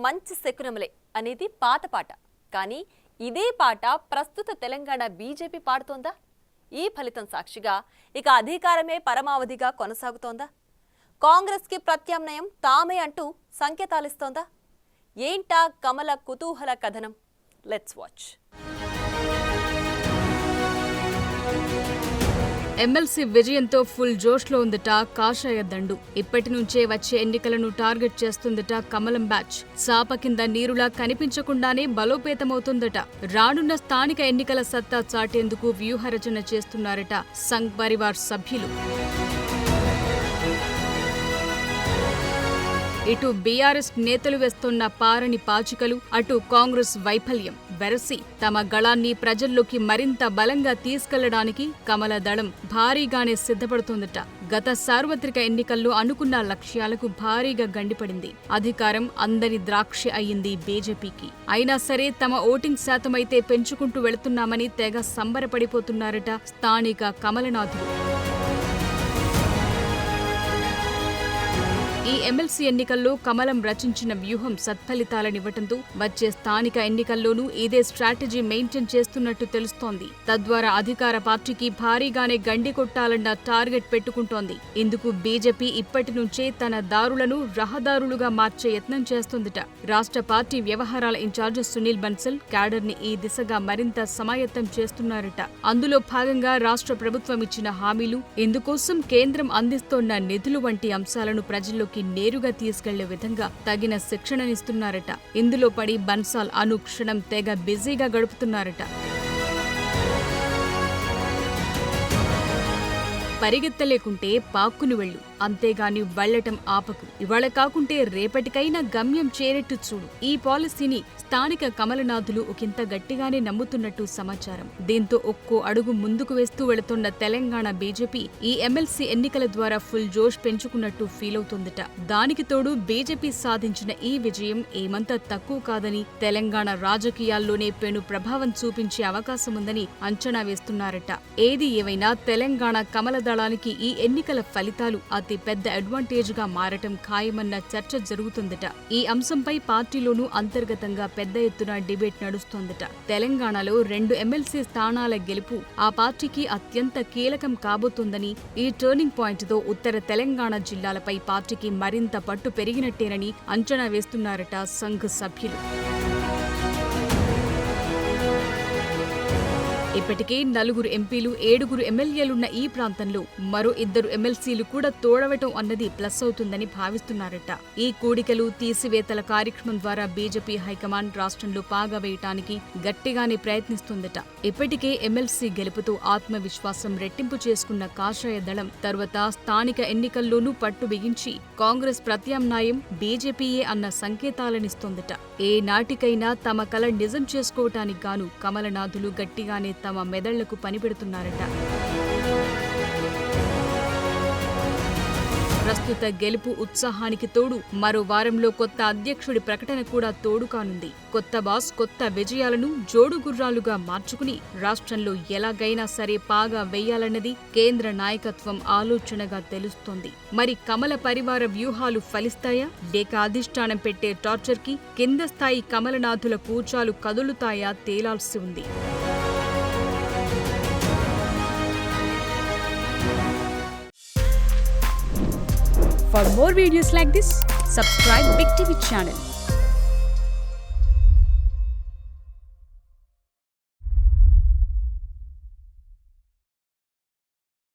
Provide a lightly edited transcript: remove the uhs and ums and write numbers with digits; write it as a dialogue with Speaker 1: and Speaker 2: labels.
Speaker 1: మంచి శకునములే అనేది పాత పాట. కానీ ఇదే పాట ప్రస్తుత తెలంగాణ బీజేపీ పాడుతోందా? ఈ ఫలితం సాక్షిగా ఇక అధికారమే పరమావధిగా కొనసాగుతోందా? కాంగ్రెస్కి ప్రత్యామ్నాయం తామే అంటూ సంకేతాలిస్తోందా? ఏంటా కమల కుతూహల కథనం? Let's watch.
Speaker 2: ఎమ్మెల్సీ విజయంతో ఫుల్ జోష్లో ఉందట కాషాయ దండు. ఇప్పటి నుంచే వచ్చే ఎన్నికలను టార్గెట్ చేస్తుందట కమలం బ్యాచ్. చాప కింద నీరులా కనిపించకుండానే బలోపేతమవుతుందట. రానున్న స్థానిక ఎన్నికల సత్తా చాటేందుకు వ్యూహరచన చేస్తున్నారట సంఘ్ పరివార్ సభ్యులు. ఇటు బీఆర్ఎస్ నేతలు వేస్తున్న పారని పాచికలు, అటు కాంగ్రెస్ వైఫల్యం వెరసి తమ గళాన్ని ప్రజల్లోకి మరింత బలంగా తీసుకెళ్లడానికి కమల దళం భారీగానే సిద్ధపడుతోందట. గత సార్వత్రిక ఎన్నికల్లో అనుకున్న లక్ష్యాలకు భారీగా గండిపడింది. అధికారం అందని ద్రాక్ష అయ్యింది బీజేపీకి. అయినా సరే తమ ఓటింగ్ శాతం అయితే పెంచుకుంటూ వెళుతున్నామని తెగ సంబరపడిపోతున్నారట స్థానిక కమలనాథులు. ఈ ఎమ్మెల్సీ ఎన్నికల్లో కమలం రచించిన వ్యూహం సత్ఫలితాలనివ్వటంతో వచ్చే స్థానిక ఎన్నికల్లోనూ ఇదే స్ట్రాటజీ మెయింటైన్ చేస్తున్నట్టు తెలుస్తోంది. తద్వారా అధికార పార్టీకి భారీగానే గండి కొట్టాలన్న టార్గెట్ పెట్టుకుంటోంది. ఇందుకు బీజేపీ ఇప్పటి నుంచే తన దారులను రహదారులుగా మార్చే యత్నం చేస్తోందట. రాష్ట్ర పార్టీ వ్యవహారాల ఇన్ఛార్జ్ సునీల్ బన్సల్ క్యాడర్ ని ఈ దిశగా మరింత సమాయత్తం చేస్తున్నారట. అందులో భాగంగా రాష్ట్ర ప్రభుత్వం ఇచ్చిన హామీలు, ఇందుకోసం కేంద్రం అందిస్తోన్న నిధులు వంటి అంశాలను ప్రజల్లోకి నేరుగా తీసుకెళ్లే విధంగా తగిన శిక్షణనిస్తున్నారట. ఇందులో పడి బన్సాల్ అనుక్షణం తెగ బిజీగా గడుపుతున్నారట. పరిగెత్తలేకుంటే పాక్కును వెళ్ళు, అంతేగాని వెళ్లటం ఆపకు. ఇవాళ కాకుంటే రేపటికైనా గమ్యం చేరేట్టు చూడు. ఈ పాలసీని స్థానిక కమలనాథులు ఒకంత గట్టిగానే నమ్ముతున్నట్టు సమాచారం. దీంతో ఒక్కో అడుగు ముందుకు వేస్తూ వెళుతున్న తెలంగాణ బీజేపీ ఈ ఎమ్మెల్సీ ఎన్నికల ద్వారా ఫుల్ జోష్ పెంచుకున్నట్టు ఫీల్ అవుతుందట. దానికి తోడు బీజేపీ సాధించిన ఈ విజయం ఏమంతా తక్కువ కాదని, తెలంగాణ రాజకీయాల్లోనే పెను ప్రభావం చూపించే అవకాశముందని అంచనా వేస్తున్నారట. ఏది ఏవైనా తెలంగాణ కమల దళానికి ఈ ఎన్నికల ఫలితాలు అతి పెద్ద అడ్వాంటేజ్ గా మారటం ఖాయమన్న చర్చ జరుగుతుందట. ఈ అంశంపై పార్టీలోనూ అంతర్గతంగా పెద్ద ఎత్తున డిబేట్ నడుస్తోందట. తెలంగాణలో 2 ఎమ్మెల్సీ స్థానాల గెలుపు ఆ పార్టీకి అత్యంత కీలకం కాబోతోందని, ఈ టర్నింగ్ పాయింట్ తో ఉత్తర తెలంగాణ జిల్లాలపై పార్టీకి మరింత పట్టు పెరిగినట్టేనని అంచనా వేస్తున్నారట సంఘ్ సభ్యులు. ఇప్పటికే 4 ఎంపీలు 7 ఎమ్మెల్యేలున్న ఈ ప్రాంతంలో మరో 2 ఎమ్మెల్సీలు కూడా తోడవటం అన్నది ప్లస్ అవుతుందని భావిస్తున్నారట. ఈ కూడికలు తీసివేతల కార్యక్రమం ద్వారా బీజేపీ హైకమాండ్ రాష్ట్రంలో పాగా వేయటానికి గట్టిగానే ప్రయత్నిస్తుందట. ఇప్పటికే ఎమ్మెల్సీ గెలుపుతో ఆత్మవిశ్వాసం రెట్టింపు చేసుకున్న కాషాయ దళం తర్వాత స్థానిక ఎన్నికల్లోనూ పట్టు బిగించి కాంగ్రెస్ ప్రత్యామ్నాయం బీజేపీయే అన్న సంకేతాలనిస్తోందట. ఏ నాటికైనా తమ కల నిజం చేసుకోవటానికి గాను కమలనాథులు గట్టిగానే తమ మెదళ్లకు పనిపెడుతున్నారట. ప్రస్తుత గెలుపు ఉత్సాహానికి తోడు మరో వారంలో కొత్త అధ్యక్షుడి ప్రకటన కూడా తోడు కానుంది. కొత్త బాస్ కొత్త విజయాలను జోడుగుర్రాలుగా మార్చుకుని రాష్ట్రంలో ఎలాగైనా సరే పాగా వేయాలన్నది కేంద్ర నాయకత్వం ఆలోచనగా తెలుస్తోంది. మరి కమల పరివార వ్యూహాలు ఫలిస్తాయా లేక అధిష్టానం పెట్టే టార్చర్ కి కింద స్థాయి కమలనాథుల కూచాలు కదులుతాయా తేలాల్సి ఉంది. For more videos like this, subscribe Big TV channel.